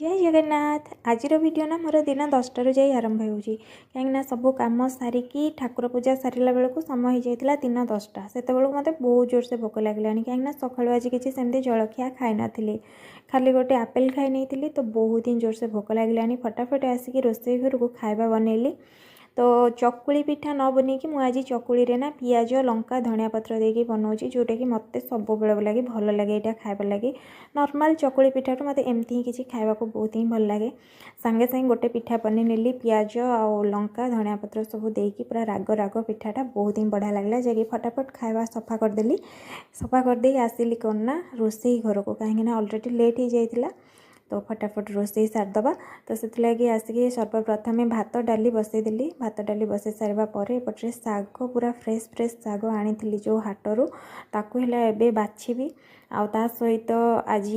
जय जगन्नाथ। आज वीडियो ना मोर दिन 10 जाई आरंभ होउची कहीं सब कम सारिकी ठाकुर पूजा सारा बेलू समय हो जाता दिन 10टा से मत बहुत जोर से भोक लगे कहीं सका आज किसी सेमती जलखिया खाई नी खाली गोटे आपेल खाई नहीं तो बहुत ही जोर से भोक लगे फटाफट आसिक रोषे घर को खाଇବା बनैली। तो चकुली पिठा न बन कि मुझे चकुली रे ना पियाज लंका धनिया पत्र देके बनाऊँगी जोटा कि मत सब बेले लगे भल लगे यहाँ खाइबा लगे नॉर्मल चकुली पिठा मत एमती ही किसी खाइबा को बहुत ही भल लगे। सांगे सांगे गोटे पिठा बनी नेली पियाज आ लंका धनिया पत्र सब देकी पूरा राग राग पिठाटा बहुत ही बढ़िया लगला जैकि फटाफट खाइबा सफा करदेली। सफा करदे आसिली कौन ना रोषे घर को कहीं अलरेडी लेट हो जाइला तो फटाफट रोषे सारदबा। तो से लगे आसिक सर्वप्रथम भात डाली बसईदेली। भात डाली बसई सारा परे शाग पूरा फ्रेश फ्रेश शाग आनी जो हाटरू ताकू है बाछी आ सहित आज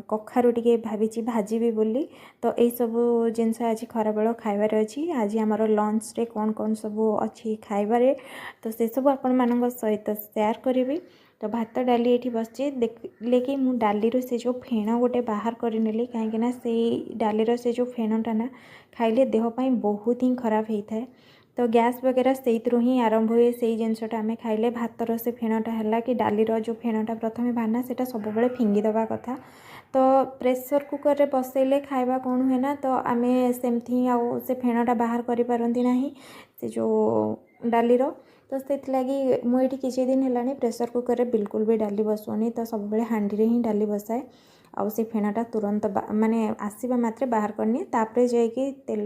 कखारू टे भावी भाजी बोली। तो यही सब जिनस आज खराबेल खाइबार अच्छी आज आमर लंच रे कौन कौन सब अच्छी खाइबारे तो से सब आपण मान सहित शेयर करी। तो भात डाली ये बसचे देखिले कि मु डाली से जो फेण गोटे बाहर करनेली कहीं से डालीर से जो फेणटा ना खाइले देहपाई बहुत ही खराब होता है। तो गैस वगैरह से ही आरंभ हुए से जिनसटा आम खाइले भातर से फेणटा है कि डालीर जो फेणटा प्रथम बाहरना से सब फिंगी दबा कथा। तो प्रेसर कुकर रे बसैले खाइबा कौन हुए ना तो आम सेमती आउ से फेणटा बाहर कर पारती ना से जो डालीर। तो से लगी मुझे किसी दिन है प्रेसर कुकर रे बिल्कुल भी डाली बसुनी तो सब हांडी ही डाली बसाए आउ से फेणाटा तुरंत माने आसवा मात्रे बाहर करनी तापर जाकि तेल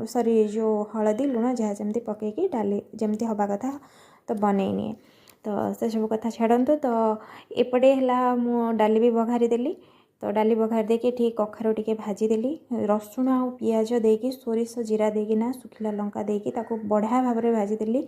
सॉरी जो हलदी लुण जहाँ जमी पकईकि डाली जमती हवा कथा तो बनईनी। तो से सब कथा छाड़तु। तो एपटे है मु डाली भी बघारी देली। तो डाली बघार देके ठीक कखारू टिके भाजीदेली रसुण आ पियाज देकी सोरिष जीरा देकी ना सुखिला लंका देकी ताको बढ़िया भाव में भाजीदेली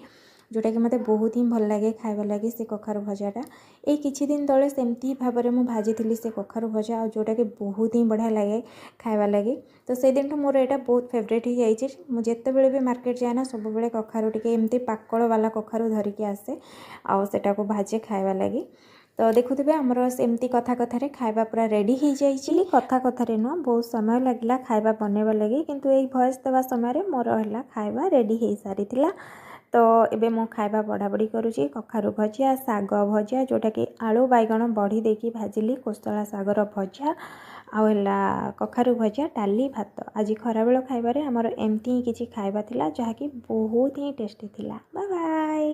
जोटा कि मते बहुत ही भल लगे खाइबा लगे से कखारू भजाटा। ये किछि दिन तले सेमती भाव में मुझे भाजी से कखारू भजा और जोटा कि बहुत ही बढ़िया लगे खाइबा लगे। तो से दिन मोर यहाँ बहुत फेवरेट हो जाइए मुझे भी मार्केट जाए ना सब बेले कखारू टिके एमती पाकल वाला कखारू धरिकी आसे आटा को भाजे खाइबा लगे। तो देखुथे आमर सेमती कथा कथार खाइबा पूरा रेडी हो जाइए कथा कथार नुह बहुत समय लगला खाइबा बनैबा लगे किंतु यही भॉइस देवा समय मोर है खाइबा रेडी हो सारी। तो एबे मो खाइबा बढ़ाबड़ी करुँची कखारू भजिया शाग भजिया जोटा कि आलू बैगण बड़ी देकी भाजिली कोसला शागर भजा आला कखारू भजिया डाली भात आज खराबेल खाइबारे आमर एमती ही किसी खाइबा थिला जहाँकि बहुत ही टेस्टी थिला। Bye bye.